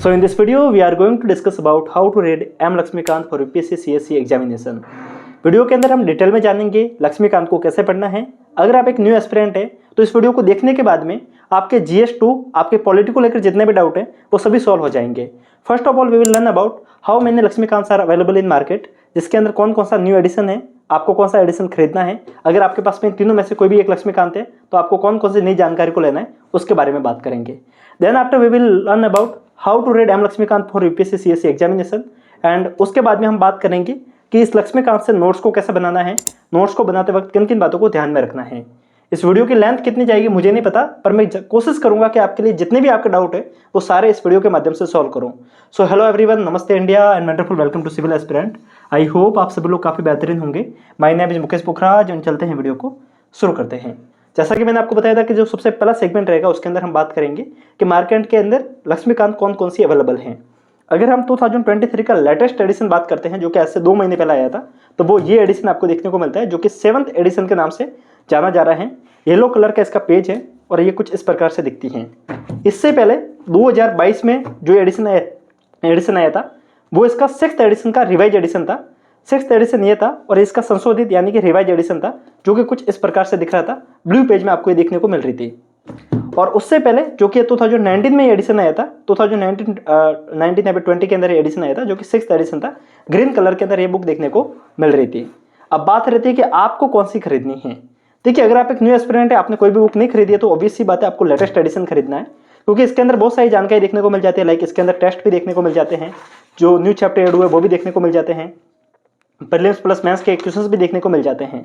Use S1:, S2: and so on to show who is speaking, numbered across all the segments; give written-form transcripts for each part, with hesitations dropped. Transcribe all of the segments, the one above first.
S1: So in this video we are going to discuss about how to read M Laxmikanth for UPSC CSC examination. Video के अंदर हम detail में जानेंगे लक्ष्मीकांत को कैसे पढ़ना है। अगर आप एक न्यू एस्पिरेंट है तो इस वीडियो को देखने के बाद में आपके GS2 आपके पॉलिटी को लेकर जितने भी डाउट हैं वो सभी सॉल्व हो जाएंगे। First of all we will learn about how many Laxmikanth are available in market, जिसके अंदर कौन कौन सा न्यू एडिशन है, आपको कौन सा एडिशन खरीदना है। अगर आपके पास में तीनों में से कोई भी एक लक्ष्मीकांत है तो आपको कौन कौन सी नई जानकारी को लेना है उसके बारे में बात करेंगे। Then after we will learn about how to read M Laxmikanth for UPSC CSC examination and उसके बाद में हम बात करेंगे कि इस लक्ष्मीकांत से नोट्स को कैसे बनाना है, नोट्स को बनाते वक्त किन किन बातों को ध्यान में रखना है। इस वीडियो की लेंथ कितनी जाएगी मुझे नहीं पता, पर मैं कोशिश करूंगा कि आपके लिए जितने भी आपके डाउट है वो सारे इस वीडियो के माध्यम से सॉल्व करूं। सो हेलो एवरीवन, नमस्ते India and wonderful welcome to civil aspirant. I hope आप सभी लोग काफ़ी बेहतरीन होंगे। My name is Mukesh Pukhraj और चलते हैं वीडियो को शुरू करते हैं। जैसा कि मैंने आपको बताया था कि जो सबसे पहला सेगमेंट रहेगा उसके अंदर हम बात करेंगे कि मार्केट के अंदर लक्ष्मीकांत कौन कौन सी अवेलेबल हैं। अगर हम 2023 का लेटेस्ट एडिशन बात करते हैं जो कि आज से 2 महीने पहले आया था, तो वो ये एडिशन आपको देखने को मिलता है जो कि 7th एडिशन के नाम से जाना जा रहा है। येलो कलर का इसका पेज है और ये कुछ इस प्रकार से दिखती हैं। इससे पहले 2022 में जो एडिशन आया था वो इसका 6th एडिशन का रिवाइज एडिशन था। 6th एडिशन ये था और इसका संशोधित यानी कि रिवाइज एडिशन था जो कि कुछ इस प्रकार से दिख रहा था। ब्लू पेज में आपको ये देखने को मिल रही थी। और उससे पहले जो कि 2019 में एडिशन आया था, 2019 या 20 के अंदर ये एडिशन आया था जो कि 6th एडिशन था। ग्रीन कलर के अंदर ये बुक देखने को मिल रही थी। अब बात रहती है कि आपको कौन सी खरीदनी है। देखिए, अगर आप एक न्यू एस्पिरेंट है, आपने कोई भी बुक नहीं खरीदी है तो ऑब्वियस सी बात है आपको लेटेस्ट एडिशन खरीदना है, क्योंकि इसके अंदर बहुत सारी जानकारी देखने को मिल जाती है। लाइक इसके अंदर टेस्ट भी देखने को मिल जाते हैं, जो न्यू चैप्टर एड हुए वो भी देखने को मिल जाते हैं, प्रीलिम्स प्लस मेंस के क्वेश्चंस भी देखने को मिल जाते हैं।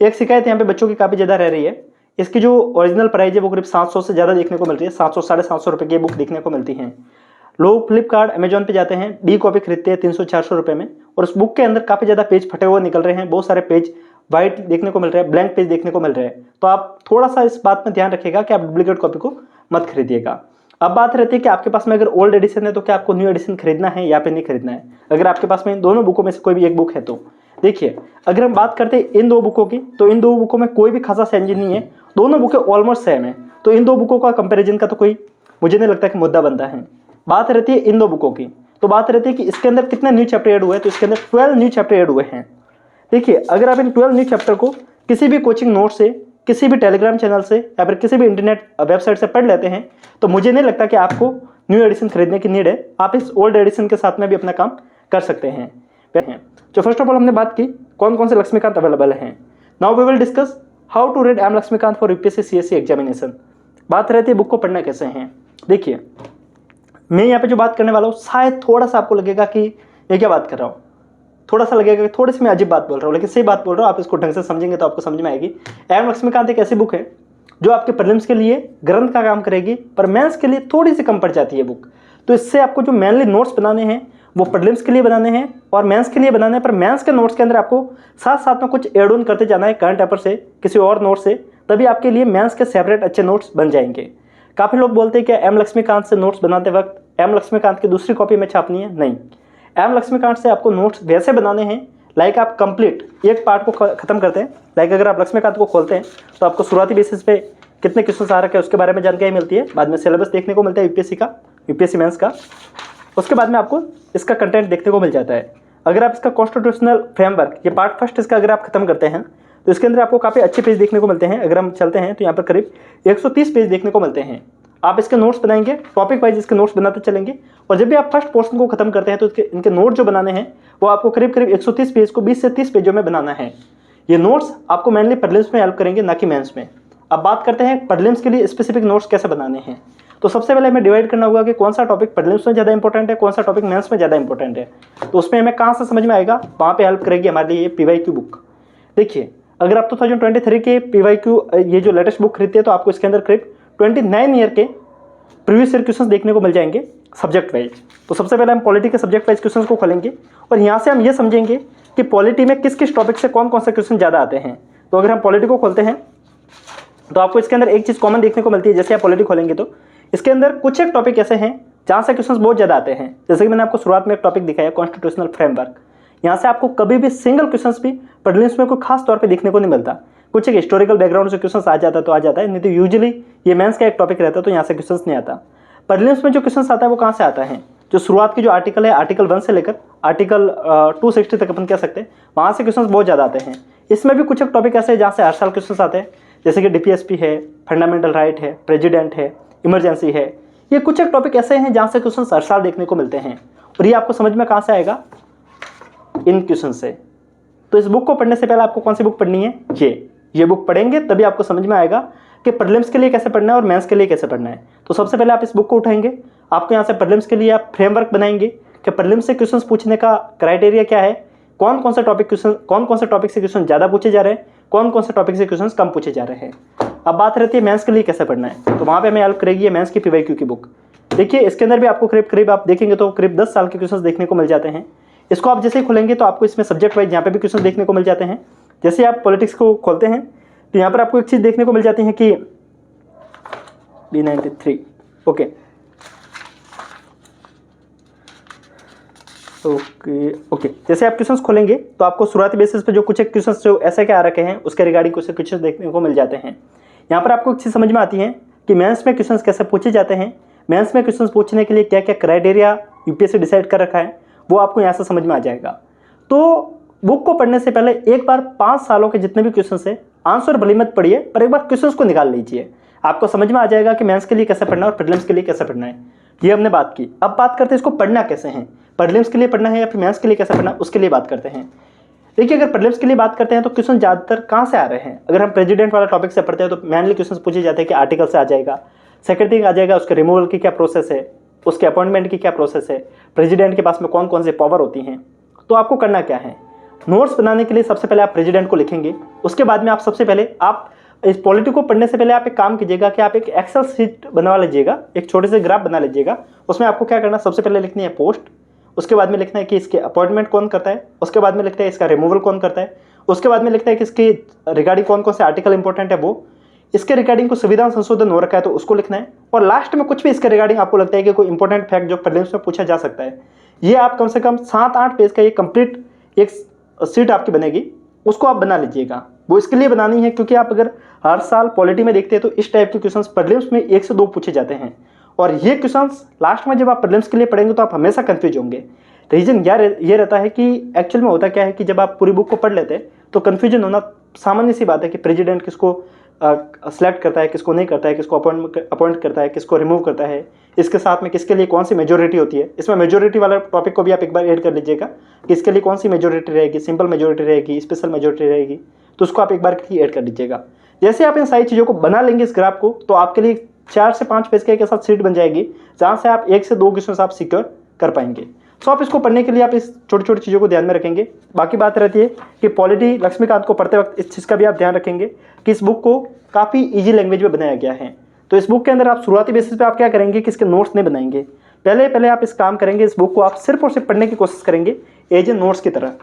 S1: एक शिकायत यहाँ पे बच्चों की काफ़ी ज़्यादा रह रही है, इसकी जो ओरिजिनल प्राइस है वो करीब 700 से ज़्यादा देखने को मिल रही है। 700 750 रुपये की बुक देखने को मिलती हैं। लोग फ्लिपकार्ट अमेजॉन पे जाते हैं, डी कॉपी खरीदते हैं 300-400 रुपये में, और उस बुक के अंदर काफ़ी ज़्यादा पेज फटे हुए निकल रहे हैं। बहुत सारे पेज वाइट देखने को मिल रहे हैं, ब्लैंक पेज देखने को मिल रहे हैं। तो आप थोड़ा सा इस बात में ध्यान रखिएगा कि आप डुप्लीकेट कॉपी को मत खरीदिएगा। अब बात रहती है कि आपके पास में अगर ओल्ड एडिशन है तो क्या आपको न्यू एडिशन खरीदना है या फिर नहीं खरीदना है। अगर आपके पास में दोनों बुकों में से कोई भी एक बुक है तो देखिए, अगर हम बात करते हैं इन 2 बुकों की तो इन 2 बुकों में कोई भी खासा चेंज नहीं है। दोनों बुकें ऑलमोस्ट सेम है, तो इन 2 बुकों का कंपैरिजन का तो कोई मुझे नहीं लगता कि मुद्दा बनता है। बात रहती है इन 2 बुकों की, तो बात रहती है कि इसके अंदर कितने न्यू चैप्टर ऐड हुए हैं। तो इसके अंदर 12 न्यू चैप्टर ऐड हुए हैं। देखिए, अगर आप इन 12 न्यू चैप्टर को किसी भी कोचिंग नोट से, किसी भी टेलीग्राम चैनल से या फिर किसी भी इंटरनेट वेबसाइट से पढ़ लेते हैं तो मुझे नहीं लगता कि आपको न्यू एडिशन खरीदने की नीड है। आप इस ओल्ड एडिशन के साथ में भी अपना काम कर सकते हैं। तो फर्स्ट ऑफ ऑल हमने बात की कौन कौन से लक्ष्मीकांत अवेलेबल हैं। Now we will discuss how to read M Laxmikanth for UPSC CSC examination. बात रहती है बुक को पढ़ना कैसे हैं। देखिए, मैं यहाँ पे जो बात करने वाला हूँ शायद थोड़ा सा आपको लगेगा कि ये क्या बात कर रहा हूँ, थोड़ा सा लगेगा कि थोड़ी सी मैं अजीब बात बोल रहा हूँ, लेकिन सही बात बोल रहा हूँ। आप इसको ढंग से समझेंगे तो आपको समझ में आएगी। एम लक्ष्मीकांत एक ऐसी बुक है जो आपके प्रीलिम्स के लिए ग्रंथ का काम करेगी, पर मेंस के लिए थोड़ी सी कम पड़ जाती है बुक। तो इससे आपको जो मेनली नोट्स बनाने हैं वो प्रीलिम्स के लिए बनाने हैं और मेंस के लिए बनाने हैं, पर मेंस के नोट्स के अंदर आपको साथ साथ में कुछ एड ऑन करते जाना है करंट अफेयर से, किसी और नोट से, तभी आपके लिए मेंस के सेपरेट अच्छे नोट्स बन जाएंगे। काफ़ी लोग बोलते हैं कि एम लक्ष्मीकांत से नोट्स बनाते वक्त एम लक्ष्मीकांत की दूसरी कॉपी में छापनी है। नहीं, एम लक्ष्मीकांत से आपको नोट्स वैसे बनाने हैं लाइक आप कंप्लीट एक पार्ट को खत्म करते हैं। लाइक अगर आप लक्ष्मीकांत को खोलते हैं तो आपको शुरुआती बेसिस पे कितने क्वेश्चन आ रखे हैं उसके बारे में जानकारी मिलती है। बाद में सिलेबस देखने को मिलता है यूपीएससी मेंस का। उसके बाद में आपको इसका कंटेंट देखने को मिल जाता है। अगर आप इसका कॉन्स्टिट्यूशनल फ्रेमवर्क ये पार्ट फर्स्ट इसका अगर आप खत्म करते हैं तो इसके अंदर आपको काफ़ी अच्छे पेज देखने को मिलते हैं। अगर हम चलते हैं तो यहाँ पर करीब 130 पेज देखने को मिलते हैं। आप इसके नोट्स बनाएंगे, टॉपिक वाइज इसके नोट्स बनाते चलेंगे, और जब भी आप फर्स्ट पोर्शन को खत्म करते हैं तो इनके नोट जो बनाने हैं वो आपको करीब 130 पेज को 20 से 30 पेजों में बनाना है। ये नोट्स आपको मेनली प्रीलिम्स में हेल्प करेंगे, ना कि मेंस में। अब बात करते हैं प्रीलिम्स के लिए स्पेसिफिक नोट्स कैसे बनाने हैं। तो सबसे पहले हमें डिवाइड करना होगा कि कौन सा टॉपिक प्रीलिम्स में ज़्यादा इंपॉर्टेंट है, कौन सा टॉपिक मेंस में ज़्यादा इंपॉर्टेंट है। तो उसमें हमें कहाँ से समझ में आएगा, वहाँ पे हेल्प करेगी हमारे लिए ये PYQ बुक। देखिए, अगर आप 2023 के PYQ ये जो लेटेस्ट बुक खरीदते हैं तो आपको इसके अंदर करीब 29 ईयर के प्रीवियस ईयर क्वेश्चंस देखने को मिल जाएंगे सब्जेक्ट वाइज। तो सबसे पहले हम पॉलिटी के सब्जेक्ट वाइज क्वेश्चंस को खोलेंगे और यहाँ से हम ये समझेंगे कि पॉलिटी में किस किस टॉपिक से कौन कौन से क्वेश्चन ज़्यादा आते हैं। तो अगर हम पॉलिटी को खोलते हैं तो आपको इसके अंदर एक चीज़ कॉमन देखने को मिलती है। जैसे आप पॉलिटी खोलेंगे तो इसके अंदर कुछ एक टॉपिक ऐसे हैं जहाँ से क्वेश्चन बहुत ज़्यादा आते हैं। जैसे कि मैंने आपको शुरुआत में एक टॉपिक दिखाया कॉन्स्टिट्यूशनल फ्रेमवर्क। यहाँ से आपको कभी भी सिंगल क्वेश्चन भी प्रीलिम्स में कोई खास तौर पर देखने को नहीं मिलता। कुछ एक हिस्टोरिकल बैकग्राउंड से क्वेश्चन आ जाता है तो आ जाता है, नहीं तो यूजुअली ये मेंस का एक टॉपिक रहता है तो यहाँ से क्वेश्चन नहीं आता। प्रीलिम्स में जो क्वेश्चन आता है वो कहाँ से आता है, जो शुरुआत की जो आर्टिकल है, आर्टिकल 1 से लेकर आर्टिकल 260 तक अपन कह सकते हैं, वहाँ से क्वेश्चन बहुत ज़्यादा आते हैं। इसमें भी कुछ एक टॉपिक ऐसे हैं जहाँ से हर साल क्वेश्चन आते हैं, जैसे कि डीपीएसपी है, फंडामेंटल राइट है, प्रेसिडेंट है, इमरजेंसी है। ये कुछ एक टॉपिक ऐसे हैं जहाँ से क्वेश्चन हर साल देखने को मिलते हैं, और ये आपको समझ में कहाँ से आएगा, इन क्वेश्चन से। तो इस बुक को पढ़ने से पहले आपको कौन सी बुक पढ़नी है, ये बुक पढ़ेंगे तभी आपको समझ में आएगा कि प्रीलिम्स के लिए कैसे पढ़ना है और मेंस के लिए कैसे पढ़ना है। तो सबसे पहले आप इस बुक को उठाएंगे, आपको यहाँ से प्रीलिम्स के लिए आप फ्रेमवर्क बनाएंगे कि प्रीलिम्स से क्वेश्चंस पूछने का क्राइटेरिया क्या है, कौन कौन से टॉपिक से क्वेश्चन ज़्यादा पूछे जा रहे हैं, कौन कौन से टॉपिक से क्वेश्चन कम पूछे जा रहे हैं। अब बात रहती है मेंस के लिए कैसे पढ़ना है, तो वहाँ पर हमें हेल्प करेगी मेंस की PYQ की बुक। देखिए इसके अंदर भी आपको करीब आप देखेंगे तो करीब 10 साल के क्वेश्चन देखने को मिल जाते हैं। इसको आप जैसे ही खोलेंगे तो आपको इसमें सब्जेक्ट वाइज यहाँ पे भी क्वेश्चन देखने को मिल जाते हैं। जैसे आप पॉलिटिक्स को खोलते हैं तो यहाँ पर आपको एक चीज़ देखने को मिल जाती है कि B93 ओके जैसे आप क्वेश्चंस खोलेंगे तो आपको शुरुआती बेसिस पे जो कुछ एक क्वेश्चंस जो ऐसे क्या आ रखे हैं उसके रिगार्डिंग कुछ क्वेश्चंस देखने को मिल जाते हैं। यहाँ पर आपको एक चीज़ समझ में आती है कि मेंस में क्वेश्चंस कैसे पूछे जाते हैं, मेंस में क्वेश्चंस पूछने के लिए क्या क्या क्राइटेरिया यूपीएससी डिसाइड कर रखा है, वो आपको यहाँ से समझ में आ जाएगा। तो बुक को पढ़ने से पहले एक बार 5 सालों के जितने भी क्वेश्चन है आंसर भले मत पढ़िए, पर एक बार क्वेश्चंस को निकाल लीजिए, आपको समझ में आ जाएगा कि मेंस के लिए कैसे पढ़ना है और प्रीलिम्स के लिए कैसे पढ़ना है। ये हमने बात की। अब बात करते हैं इसको पढ़ना कैसे है, प्रीलिम्स के लिए पढ़ना है या फिर मेंस के लिए कैसे पढ़ना है, उसके लिए बात करते हैं। देखिए अगर प्रीलिम्स के लिए बात करते हैं तो क्वेश्चन ज़्यादातर कहाँ से आ रहे हैं, अगर हम प्रेसिडेंट वाला टॉपिक से पढ़ते हैं तो मेनली क्वेश्चन पूछे जाते हैं कि आर्टिकल से आ जाएगा, सेकेंड थिंग आ जाएगा उसके रिमूवल की क्या प्रोसेस है, उसके अपॉइंटमेंट की क्या प्रोसेस है, प्रेसिडेंट के पास में कौन कौन से पावर होती हैं। तो आपको करना क्या है, नोट्स बनाने के लिए सबसे पहले आप प्रेसिडेंट को लिखेंगे, उसके बाद में आप सबसे पहले आप इस पॉलिटी को पढ़ने से पहले आप एक काम कीजिएगा कि आप एक एक्सेल शीट बनवा लीजिएगा, एक छोटे से ग्राफ बना लीजिएगा। उसमें आपको क्या करना, सबसे पहले लिखनी है पोस्ट, उसके बाद में लिखना है कि इसके अपॉइंटमेंट कौन करता है, उसके बाद में लिखता है इसका रिमूवल कौन करता है, उसके बाद में लिखता है कि इसके रिगार्डिंग कौन कौन से आर्टिकल इंपॉर्टेंट है, वो इसके रिगार्डिंग को संविधान संशोधन हो रखा है तो उसको लिखना है, और लास्ट में कुछ भी इसके रिगार्डिंग आपको लगता है कि कोई इंपॉर्टेंट फैक्ट जो प्रीलिम्स में पूछा जा सकता है। ये आप कम से कम 7-8 पेज का ये कंप्लीट एक सीट आपकी बनेगी, उसको आप बना लीजिएगा। वो इसके लिए बनानी है क्योंकि आप अगर हर साल पॉलिटी में देखते हैं तो इस टाइप के क्वेश्चंस प्रीलिम्स में 1 से 2 पूछे जाते हैं, और ये क्वेश्चंस लास्ट में जब आप प्रीलिम्स के लिए पढ़ेंगे तो आप हमेशा कंफ्यूज होंगे। रीजन ये रहता है कि एक्चुअल में होता क्या है कि जब आप पूरी बुक को पढ़ लेते हैं तो कन्फ्यूजन होना सामान्य सी बात है कि प्रेसिडेंट किसको सेलेक्ट करता है, किसको नहीं करता है, किसको अपॉइंट करता है, किसको रिमूव करता है, इसके साथ में किसके लिए कौन सी मेजोरिटी होती है। इसमें मेजोरिटी वाला टॉपिक को भी आप एक बार ऐड कर लीजिएगा कि इसके लिए कौन सी मेजोरिटी रहेगी, सिंपल मेजोरिटी रहेगी, स्पेशल मेजोरिटी रहेगी, तो उसको आप एक बार ऐड कर लीजिएगा। जैसे आप इन सारी चीज़ों को बना लेंगे इस ग्राफ को, तो आपके लिए 4 से 5 पेज के साथ सीट बन जाएगी जहाँ से आप 1 से 2 क्वेश्चन आप सिक्योर कर पाएंगे। सो आप इसको पढ़ने के लिए आप इस छोटी छोटी चीज़ों को ध्यान में रखेंगे। बाकी बात रहती है कि पॉलिटी लक्ष्मीकांत को पढ़ते वक्त इस चीज़ का भी आप ध्यान रखेंगे कि इस बुक को काफ़ी ईजी लैंग्वेज में बनाया गया है। तो इस बुक के अंदर आप शुरुआती बेसिस पे आप क्या करेंगे कि इसके नोट्स नहीं बनाएंगे, पहले आप इस काम करेंगे, इस बुक को आप सिर्फ और सिर्फ पढ़ने की कोशिश करेंगे एज ए नोट्स की तरह।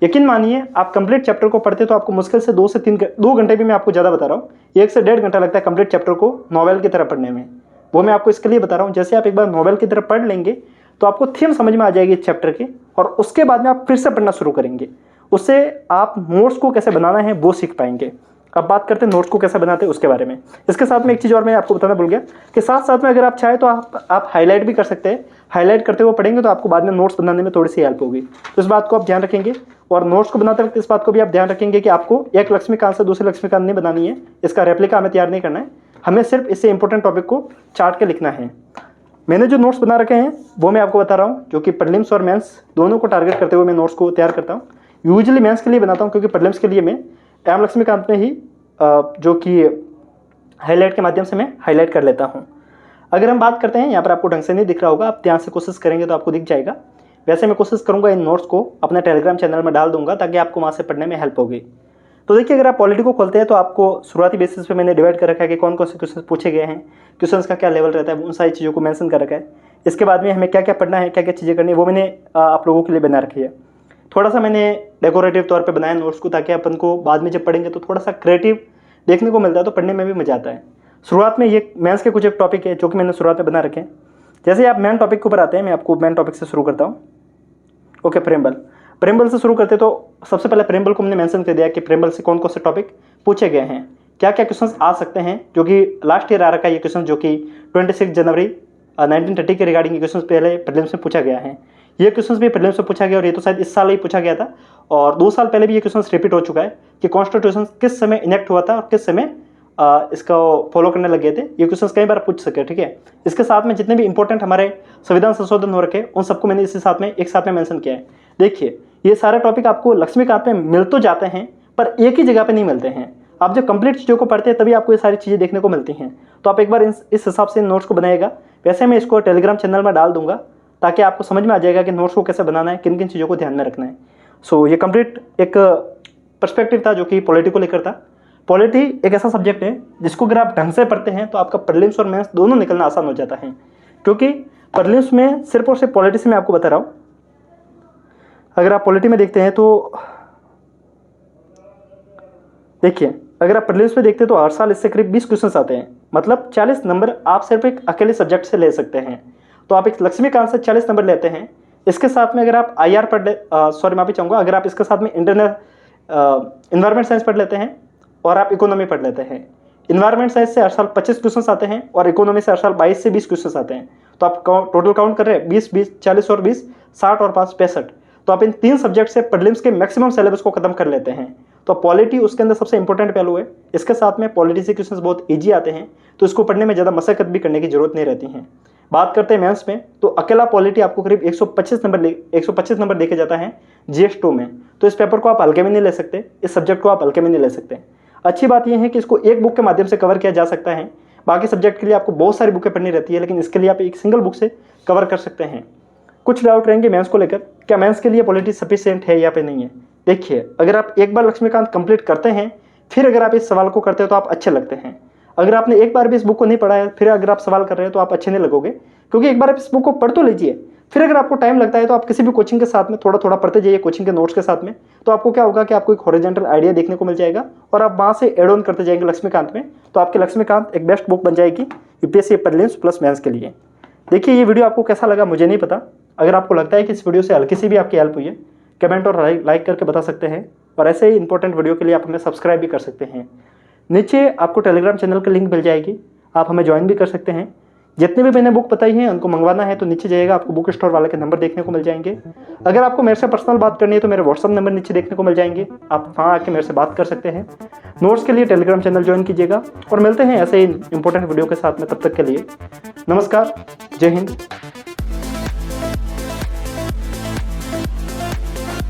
S1: यकीन मानिए आप कंप्लीट चैप्टर को पढ़ते तो आपको मुश्किल से 2 घंटे भी मैं आपको ज़्यादा बता रहा हूँ, 1 से 1.5 घंटा लगता है कंप्लीट चैप्टर को नॉवेल की तरह पढ़ने में। वो मैं आपको इसके लिए बता रहा हूँ, जैसे आप एक बार नॉवेल की तरह पढ़ लेंगे तो आपको थीम समझ में आ जाएगी इस चैप्टर की, और उसके बाद में आप फिर से पढ़ना शुरू करेंगे, उससे आप नोट्स को कैसे बनाना है वो सीख पाएंगे। अब बात करते हैं नोट्स को कैसे बनाते हैं उसके बारे में। इसके साथ में एक चीज़ और मैं आपको बताना भूल गया कि साथ में अगर आप चाहें तो आप हाईलाइट भी कर सकते हैं। हाईलाइट करते हुए पढ़ेंगे तो आपको बाद में नोट्स बनाने में थोड़ी सी हेल्प होगी, तो इस बात को आप ध्यान रखेंगे। और नोट्स को बनाते वक्त इस बात को भी आप ध्यान रखेंगे कि आपको एक लक्ष्मीकांत से दूसरे लक्ष्मीकांत नहीं बनानी है, इसका रेप्लिका हमें तैयार नहीं करना है, हमें सिर्फ इससे इंपॉर्टेंट टॉपिक को चार्ट के लिखना है। मैंने जो नोट्स बना रखे हैं वो मैं आपको बता रहा हूँ, जो कि प्रीलिम्स और मेंस दोनों को टारगेट करते हुए मैं नोट्स को तैयार करता हूँ। यूजुअली मेंस के लिए बनाता हूँ क्योंकि प्रीलिम्स के लिए मैं एम लक्ष्मीकांत में ही जो कि हाईलाइट के माध्यम से मैं हाईलाइट कर लेता हूँ। अगर हम बात करते हैं, यहाँ पर आपको ढंग से नहीं दिख रहा होगा, आप ध्यान से कोशिश करेंगे तो आपको दिख जाएगा। वैसे मैं कोशिश करूँगा इन नोट्स को अपने टेलीग्राम चैनल में डाल दूंगा ताकि आपको वहाँ से पढ़ने में हेल्प होगी। तो देखिए अगर आप पॉलिटी को खोलते हैं तो आपको शुरुआती बेसिस पे मैंने डिवाइड कर रखा है कि कौन कौन से क्वेश्चन पूछे गए हैं, क्वेश्चंस का क्या लेवल रहता है, उन सारी चीज़ों को मेंशन कर रखा है। इसके बाद में हमें क्या क्या पढ़ना है, क्या क्या चीज़ें करनी है, वो मैंने आप लोगों के लिए बना रखी है। थोड़ा सा मैंने डेकोरेटिव तौर पे बनाया नोट्स को, ताकि अपन को बाद में जब पढ़ेंगे तो थोड़ा सा क्रिएटिव देखने को मिलता है, तो पढ़ने में भी मज़ा आता है। शुरुआत में ये मेंस के कुछ एक टॉपिक है जो कि मैंने शुरुआत में बना रखे हैं। जैसे आप मेन टॉपिक के ऊपर आते हैं, मैं आपको मेन टॉपिक से शुरू करता हूँ। ओके, प्रेम्बल से शुरू करते तो सबसे पहले प्रेम्बल को हमने मेंशन कर दिया कि प्रेम्बल से कौन कौन से टॉपिक पूछे गए हैं, क्या क्या क्वेश्चंस आ सकते हैं, जो कि लास्ट ईयर आ रखा है ये क्वेश्चन, जो कि 26 जनवरी 1930 के रिगार्डिंग क्वेश्चन पहले प्रीलिम्स में पूछा गया है। ये क्वेश्चन भी प्रीलिम्स में पूछा गया और ये तो शायद इस साल ही पूछा गया था और 2 साल पहले भी ये क्वेश्चन रिपीट हो चुका है कि कॉन्स्टिट्यूशन किस समय इनेक्ट हुआ था और किस समय इसका फॉलो करने लग गए थे। ये क्वेश्चन कई बार पूछ सके, ठीक है। इसके साथ में जितने भी इंपॉर्टेंट हमारे संविधान संशोधन हो रखे उन सबको मैंने इसी साथ में एक साथ में मेंशन किया है। देखिए ये सारे टॉपिक आपको लक्ष्मीकांत में मिल तो जाते हैं पर एक ही जगह पे नहीं मिलते हैं। आप जब कंप्लीट चीज़ों को पढ़ते हैं तभी आपको ये सारी चीज़ें देखने को मिलती हैं। तो आप एक बार इस हिसाब से नोट्स को बनाइएगा। वैसे मैं इसको टेलीग्राम चैनल में डाल दूंगा ताकि आपको समझ में आ जाएगा कि नोट्स को कैसे बनाना है, किन किन चीज़ों को ध्यान में रखना है। सो ये कंप्लीट एक पर्सपेक्टिव था जो कि पॉलिटी को लेकर था। पॉलिटी एक ऐसा सब्जेक्ट है जिसको अगर आप ढंग से पढ़ते हैं तो आपका प्रीलिम्स और मेंस दोनों निकलना आसान हो जाता है, क्योंकि प्रीलिम्स में सिर्फ और सिर्फ पॉलिटी से मैं आपको बता रहा हूँ। अगर आप पॉलिटी में देखते हैं तो देखिए, अगर आप प्रीलिम्स में देखते हैं तो हर साल इससे करीब 20 क्वेश्चन आते हैं, मतलब 40 नंबर आप सिर्फ एक अकेले सब्जेक्ट से ले सकते हैं। तो आप एक लक्ष्मीकांत से 40 नंबर लेते हैं। इसके साथ में अगर आप IR पढ़ ले, सॉरी माफी चाहूँगा, अगर आप इसके साथ में इंटरनल इन्वायरमेंट साइंस पढ़ लेते हैं और आप इकोनॉमी पढ़ लेते हैं, इन्वायरमेंट साइंस से हर साल 25 क्वेश्चन आते हैं और इकोनॉमी से हर साल 22 से 20 क्वेश्चन आते हैं। तो आप टोटल काउंट कर रहे हैं 20, 20, 40 और 20, 60 और 5, 65। तो आप इन 3 सब्जेक्ट से प्रीलिम्स के मैक्सिमम सिलेबस को खत्म कर लेते हैं। तो पॉलिटी उसके अंदर सबसे इंपॉर्टेंट पहलू है। इसके साथ में पॉलिटी से क्वेश्चन बहुत ईजी आते हैं, तो इसको पढ़ने में ज़्यादा मशक्कत भी करने की जरूरत नहीं रहती है। बात करते हैं मेंस में, तो अकेला पॉलिटी आपको करीब 125 नंबर लेके जाता है GS2 में। तो इस पेपर को आप हल्के में नहीं ले सकते, इस सब्जेक्ट को आप हल्के में नहीं ले सकते। अच्छी बात यह है कि इसको एक बुक के माध्यम से कवर किया जा सकता है। बाकी सब्जेक्ट के लिए आपको बहुत सारी बुकें पढ़नी रहती है, लेकिन इसके लिए आप एक सिंगल बुक से कवर कर सकते हैं। कुछ डाउट रहेंगे मेंस को लेकर, क्या मेंस के लिए पॉलिटी सफिशिएंट है या फिर नहीं है। देखिए, अगर आप एक बार लक्ष्मीकांत कंप्लीट करते हैं फिर अगर आप इस सवाल को करते हो तो आप अच्छे लगते हैं। अगर आपने एक बार भी इस बुक को नहीं पढ़ा है फिर अगर आप सवाल कर रहे हैं तो आप अच्छे नहीं लगोगे, क्योंकि एक बार आप इस बुक को पढ़ तो लीजिए, फिर अगर आपको टाइम लगता है तो आप किसी भी कोचिंग के साथ में थोड़ा थोड़ा पढ़ते जाइए, कोचिंग के नोट्स के साथ में। तो आपको क्या होगा कि आपको एक हॉरिजॉन्टल आइडिया देखने को मिल जाएगा और आप वहाँ से एड ऑन करते जाएंगे लक्ष्मीकांत में। तो आपके लक्ष्मीकांत एक बेस्ट बुक बन जाएगी UPSC प्रीलिम्स प्लस मेंस के लिए। देखिए ये वीडियो आपको कैसा लगा मुझे नहीं पता। अगर आपको लगता है कि इस वीडियो से हल्की सी भी आपकी हेल्प हुई है, कमेंट और लाइक करके बता सकते हैं। और ऐसे ही इंपॉर्टेंट वीडियो के लिए आप हमें सब्सक्राइब भी कर सकते हैं। नीचे आपको टेलीग्राम चैनल की लिंक मिल जाएगी, आप हमें ज्वाइन भी कर सकते हैं। जितने भी मैंने बुक बताई हैं उनको मंगवाना है तो नीचे जाइएगा, आपको बुक स्टोर वाले के नंबर देखने को मिल जाएंगे। अगर आपको मेरे से पर्सनल बात करनी है तो मेरे व्हाट्सअप नंबर नीचे देखने को मिल जाएंगे, आप वहाँ आके मेरे से बात कर सकते हैं। नोट्स के लिए टेलीग्राम चैनल ज्वाइन कीजिएगा और मिलते हैं ऐसे ही इंपॉर्टेंट वीडियो के साथ में। तब तक के लिए नमस्कार, जय हिंद।